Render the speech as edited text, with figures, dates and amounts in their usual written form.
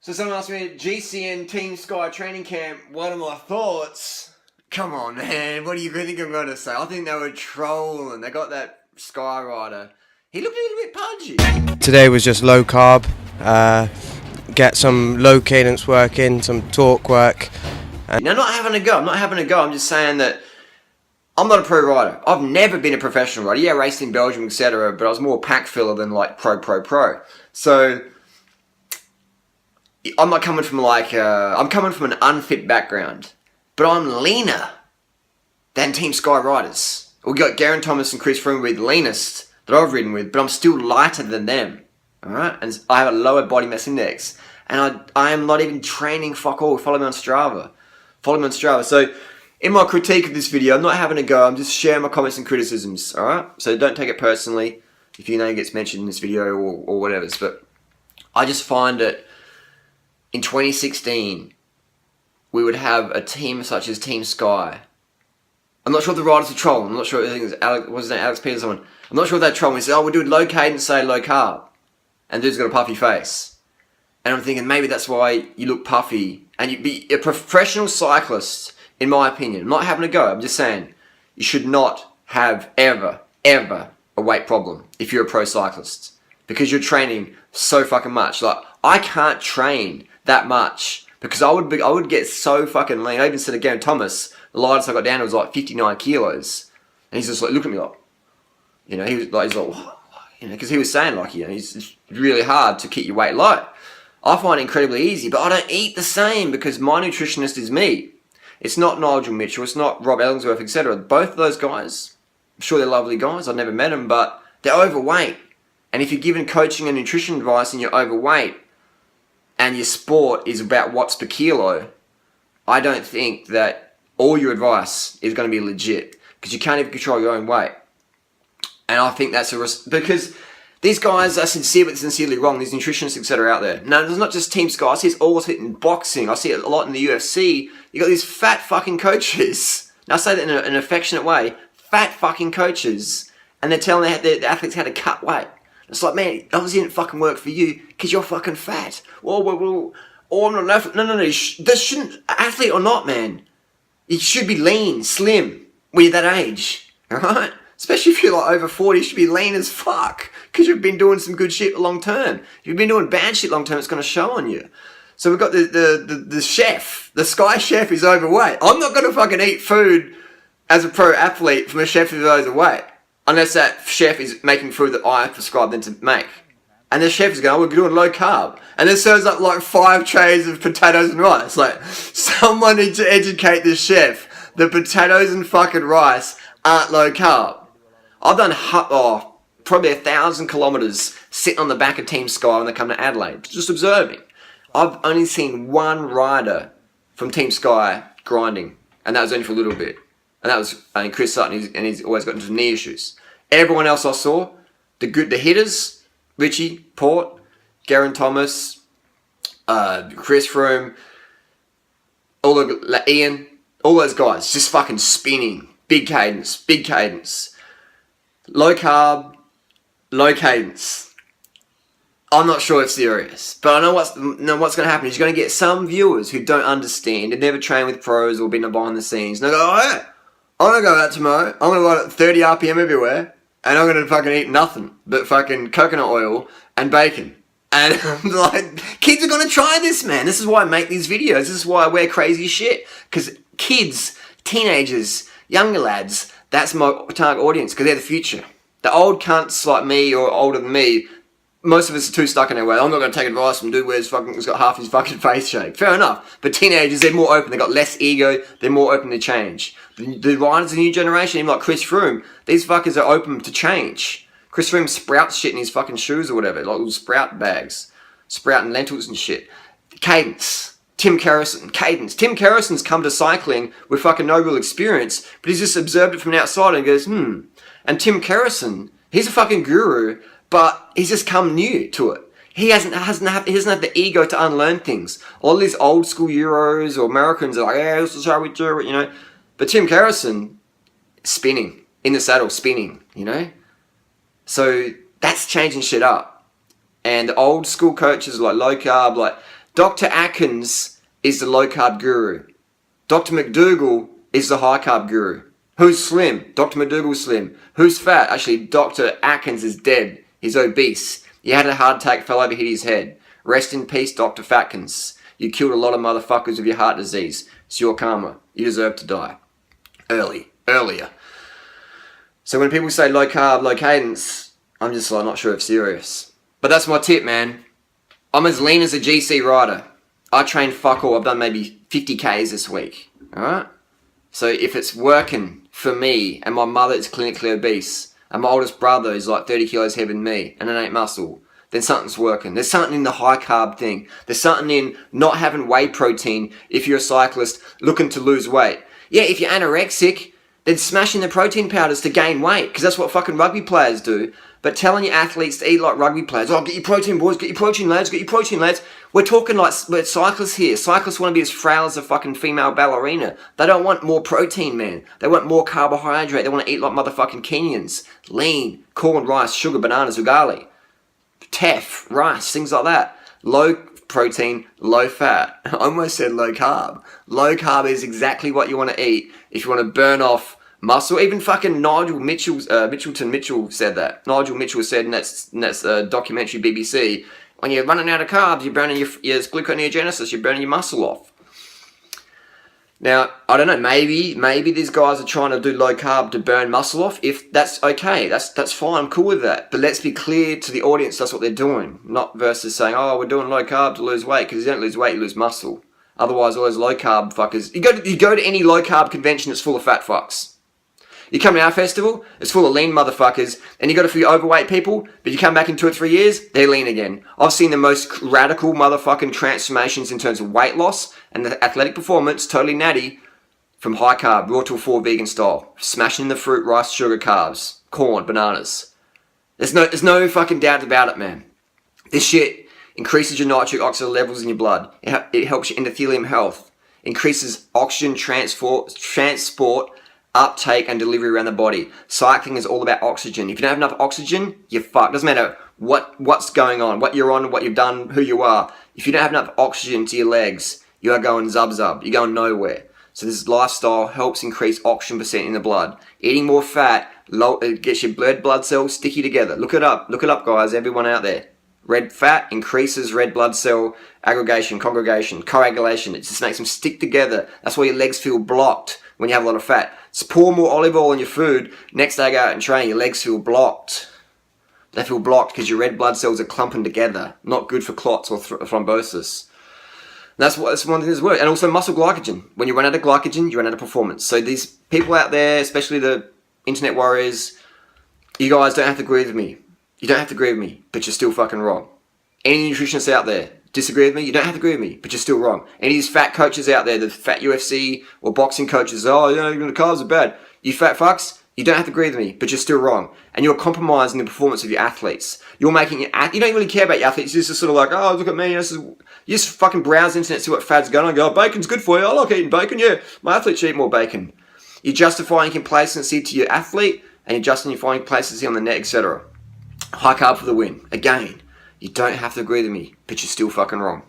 So someone asked me at GCN Team Sky Training Camp, what are my thoughts? Come on, man, what do you think I'm going to say? I think they were trolling. They got that Sky Rider. He looked a little bit pudgy. Today was just low carb. Get some low cadence work in, some torque work. Now, not having a go. I'm not having a go. I'm just saying that I'm not a pro rider. I've never been a professional rider. Yeah, raced in Belgium, etc. But I was more pack filler than like pro. So I'm not coming from I'm coming from an unfit background, but I'm leaner than Team Sky riders. We got Geraint Thomas and Chris Froome with the leanest that I've ridden with, but I'm still lighter than them. All right, and I have a lower body mass index, and I am not even training fuck all. Follow me on Strava. So in my critique of this video, I'm not having a go. I'm just sharing my comments and criticisms. All right, so don't take it personally if your name gets mentioned in this video or whatever. But I just find that in 2016 we would have a team such as Team Sky. I'm not sure if the riders are trolling. I'm not sure. I think it was Alex Peters. I'm not sure if they're trolling. He said, "Oh, we're doing low cadence, say low carb," and dude's got a puffy face. And I'm thinking maybe that's why you look puffy. And you'd be a professional cyclist, in my opinion. I'm not having a go. I'm just saying you should not have ever a weight problem if you're a pro cyclist, because you're training so fucking much. Like, I can't train that much because I would get so fucking lean. I even said to Geraint Thomas, the lightest I got down was like 59 kilos, and he's just like, look at me like, you know, he's like, you know, because he was saying like, you know, it's really hard to keep your weight low. I find it incredibly easy, but I don't eat the same because my nutritionist is me. It's not Nigel Mitchell, it's not Rob Ellingsworth, etc. Both of those guys, I'm sure they're lovely guys, I've never met them, but they're overweight. And if you're given coaching and nutrition advice and you're overweight and your sport is about watts per kilo, I don't think that all your advice is going to be legit, because you can't even control your own weight. And I think that's because these guys are sincere but sincerely wrong, these nutritionists, etc. out there. No, there's not just Team Sky. I see it all in boxing. I see it a lot in the UFC. You got these fat fucking coaches. Now, I say that in an affectionate way. Fat fucking coaches. And they're telling their athletes how to cut weight. It's like, man, it obviously didn't fucking work for you because you're fucking fat. No, this shouldn't, athlete or not, man. You should be lean, slim, when you're that age. Alright? Especially if you're like over 40, you should be lean as fuck, because you've been doing some good shit long term. If you've been doing bad shit long term, it's going to show on you. So we've got the chef. The Sky chef is overweight. I'm not going to fucking eat food as a pro athlete from a chef who's overweight, unless that chef is making food that I prescribe them to make. And the chef is going, we're doing low carb. And then serves up like 5 trays of potatoes and rice. Like, someone needs to educate this chef. The potatoes and fucking rice aren't low carb. I've done probably 1,000 kilometres sitting on the back of Team Sky when they come to Adelaide, just observing. I've only seen one rider from Team Sky grinding, and that was only for a little bit. And that was Chris Sutton, and he's always got into knee issues. Everyone else I saw, the hitters, Richie, Port, Geraint Thomas, Chris Froome, Ian, all those guys, just fucking spinning. Big cadence. Low carb, low cadence. I'm not sure it's serious, but I know what's going to happen is you're going to get some viewers who don't understand and never trained with pros or been behind the scenes. And they go, oh yeah, I'm going to go out tomorrow. I'm going to ride at 30 RPM everywhere, and I'm going to fucking eat nothing but fucking coconut oil and bacon. And I'm like, kids are going to try this, man. This is why I make these videos. This is why I wear crazy shit. Because kids, teenagers, younger lads, that's my target audience, because they're the future. The old cunts like me or older than me, most of us are too stuck in our way. I'm not going to take advice from dude who's got half his fucking face shaved. Fair enough. But teenagers, they're more open. They've got less ego. They're more open to change. The riders of the new generation, even like Chris Froome, these fuckers are open to change. Chris Froome sprouts shit in his fucking shoes or whatever, like little sprout bags. Sprouting lentils and shit. Cadence. Tim Kerrison's come to cycling with fucking no real experience, but he's just observed it from the outside and goes, And Tim Kerrison, he's a fucking guru, but he's just come new to it. He doesn't have the ego to unlearn things. All these old school Euros or Americans are like, yeah, this is how we do it, you know. But Tim Kerrison, spinning, in the saddle, spinning, you know. So that's changing shit up. And the old school coaches like low carb, like, Dr. Atkins is the low carb guru. Dr. McDougall is the high carb guru. Who's slim? Dr. McDougall's slim. Who's fat? Actually, Dr. Atkins is dead. He's obese. He had a heart attack, fell over, hit his head. Rest in peace, Dr. Fatkins. You killed a lot of motherfuckers with your heart disease. It's your karma. You deserve to die. Earlier. So when people say low carb, low cadence, I'm just like not sure if serious. But that's my tip, man. I'm as lean as a GC rider. I train fuck all. I've done maybe 50 Ks this week. Alright? So if it's working for me, and my mother is clinically obese, and my oldest brother is like 30 kilos heavier than me, and it ain't muscle, then something's working. There's something in the high carb thing. There's something in not having whey protein if you're a cyclist looking to lose weight. Yeah, if you're anorexic, then smashing the protein powders to gain weight, because that's what fucking rugby players do. But telling your athletes to eat like rugby players, oh, get your protein, boys, get your protein, lads, get your protein, lads. We're talking like we're cyclists here. Cyclists want to be as frail as a fucking female ballerina. They don't want more protein, man. They want more carbohydrate. They want to eat like motherfucking Kenyans. Lean, corn, rice, sugar, bananas, ugali. Teff, rice, things like that. Low protein, low fat. I almost said low carb. Low carb is exactly what you want to eat if you want to burn off muscle. Even fucking Nigel Mitchell said that. Nigel Mitchell said in that documentary BBC, when you're running out of carbs, you're burning your gluconeogenesis, you're burning your muscle off. Now, I don't know, maybe these guys are trying to do low carb to burn muscle off. If that's okay, that's fine, I'm cool with that. But let's be clear to the audience that's what they're doing. Not versus saying, oh, we're doing low carb to lose weight, because you don't lose weight, you lose muscle. Otherwise, all those low carb fuckers, you go to any low carb convention that's full of fat fucks. You come to our festival, it's full of lean motherfuckers, and you got a few overweight people, but you come back in 2 or 3 years, they're lean again. I've seen the most radical motherfucking transformations in terms of weight loss and the athletic performance, totally natty, from high carb, raw till 4 vegan style. Smashing the fruit, rice, sugar, carbs, corn, bananas. There's no fucking doubt about it, man. This shit increases your nitric oxide levels in your blood. It helps your endothelium health. Increases oxygen transport, uptake and delivery around the body. Cycling is all about oxygen. If you don't have enough oxygen, you're fucked. Doesn't matter what's going on, what you're on, what you've done, who you are. If you don't have enough oxygen to your legs, you are going zub-zub. You're going nowhere. So this lifestyle helps increase oxygen percent in the blood. Eating more fat, it gets your blood cells sticky together. Look it up, guys, everyone out there. Red fat increases red blood cell aggregation, congregation, coagulation. It just makes them stick together. That's why your legs feel blocked when you have a lot of fat. Just pour more olive oil on your food. Next day go out and train, your legs feel blocked. They feel blocked because your red blood cells are clumping together. Not good for clots or thrombosis. And that's one thing that's work. And also muscle glycogen. When you run out of glycogen, you run out of performance. So these people out there, especially the internet warriors, you guys don't have to agree with me. You don't have to agree with me, but you're still fucking wrong. Any nutritionists out there, disagree with me? You don't have to agree with me, but you're still wrong. Any of these fat coaches out there, the fat UFC or boxing coaches, oh, you know, the carbs are bad. You fat fucks, you don't have to agree with me, but you're still wrong. And you're compromising the performance of your athletes. You're making you don't really care about your athletes. You're just sort of like, oh, look at me. You just fucking browse the internet, see what fad's going on, and go, oh, bacon's good for you. I like eating bacon. Yeah, my athletes should eat more bacon. You're justifying complacency to your athlete, and you're justifying complacency on the net, etc. High carb for the win. Again, you don't have to agree with me, but you're still fucking wrong.